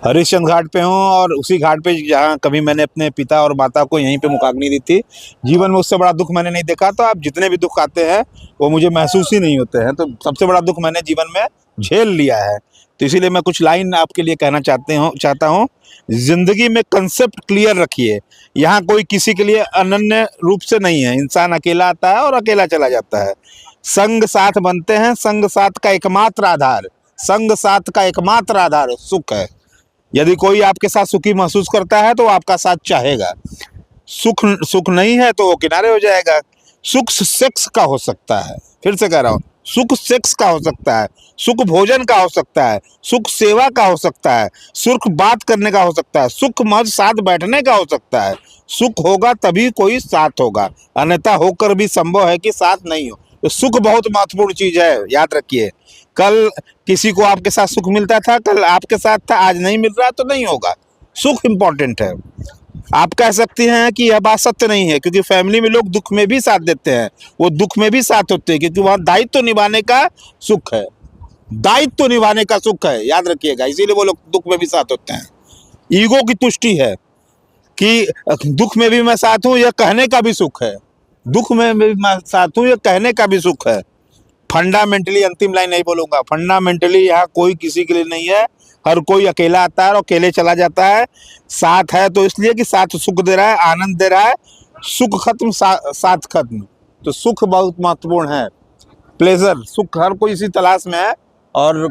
हरिश्चंद्र घाट पे हूँ और उसी घाट पे जहाँ कभी मैंने अपने पिता और माता को यहीं पे मुखाग्नि दी थी। जीवन में उससे बड़ा दुख मैंने नहीं देखा। तो आप जितने भी दुख आते हैं वो मुझे महसूस ही नहीं होते हैं। तो सबसे बड़ा दुख मैंने जीवन में झेल लिया है। तो इसीलिए मैं कुछ लाइन आपके लिए कहना चाहता हूँ। जिंदगी में कंसेप्ट क्लियर रखिए। यहाँ कोई किसी के लिए अनन्य रूप से नहीं है। इंसान अकेला आता है और अकेला चला जाता है। संग साथ बनते हैं, संग साथ का एकमात्र आधार, संग साथ का एकमात्र आधार सुख है। यदि कोई आपके साथ सुखी महसूस करता है तो वो आपका साथ चाहेगा। सुख सुख नहीं है तो वो किनारे हो जाएगा। सुख सेक्स का हो सकता है, फिर से कह रहा हूँ, सुख सेक्स का हो सकता है, सुख भोजन का हो सकता है, सुख सेवा का हो सकता है, सुख बात करने का हो सकता है, सुख मज साथ बैठने का हो सकता है। सुख होगा तभी कोई साथ होगा, अन्यथा होकर भी संभव है कि साथ नहीं हो। तो सुख बहुत महत्वपूर्ण चीज है, याद रखिए। कल किसी को आपके साथ सुख मिलता था, कल आपके साथ था, आज नहीं मिल रहा तो नहीं होगा। सुख इंपॉर्टेंट है। आप कह सकते हैं कि यह बात सत्य नहीं है, क्योंकि फैमिली में लोग दुख में भी साथ देते हैं, वो दुख में भी साथ होते हैं, क्योंकि वहाँ दायित्व निभाने का सुख है, दायित्व निभाने का सुख है, याद रखिएगा। इसीलिए वो लोग दुख में भी साथ होते हैं। ईगो की तुष्टि है कि दुख में भी मैं साथ हूँ, यह कहने का भी सुख है। दुख में भी मैं साथ हूँ, यह कहने का भी सुख है। फंडामेंटली, अंतिम लाइन नहीं बोलूंगा, फंडामेंटली यहाँ कोई किसी के लिए नहीं है। हर कोई अकेला आता है और अकेले चला जाता है। साथ है तो इसलिए कि साथ सुख दे रहा है, आनंद दे रहा है। सुख खत्म, साथ खत्म। तो सुख बहुत महत्वपूर्ण है। प्लेजर, सुख हर कोई इसी तलाश में है। और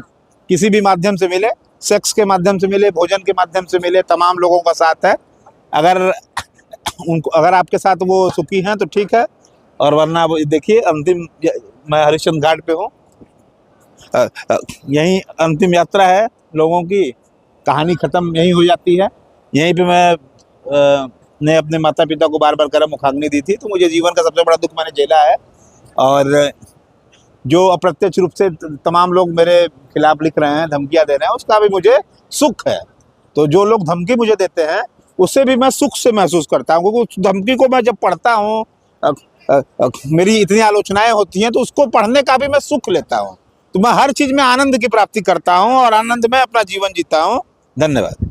किसी भी माध्यम से मिले, सेक्स के माध्यम से मिले, भोजन के माध्यम से मिले, तमाम लोगों का साथ है। अगर आपके साथ वो सुखी हैं तो ठीक है, और वरना वो देखिए अंतिम, मैं हरिश्चंद्र घाट पे हूँ। यहीं अंतिम यात्रा है लोगों की, कहानी खत्म यहीं हो जाती है। यहीं पे मैं ने अपने माता पिता को बार बार कर मुखाग्नि दी थी। तो मुझे जीवन का सबसे बड़ा दुख मैंने झेला है। और जो अप्रत्यक्ष रूप से तमाम लोग मेरे खिलाफ लिख रहे हैं, धमकियां दे रहे हैं, उसका भी मुझे सुख है। तो जो लोग धमकी मुझे देते हैं उससे भी मैं सुख से महसूस करता हूँ, क्योंकि उस धमकी को मैं जब पढ़ता हूँ, मेरी इतनी आलोचनाएं होती हैं तो उसको पढ़ने का भी मैं सुख लेता हूँ। तो मैं हर चीज में आनंद की प्राप्ति करता हूँ और आनंद में अपना जीवन जीता हूँ। धन्यवाद।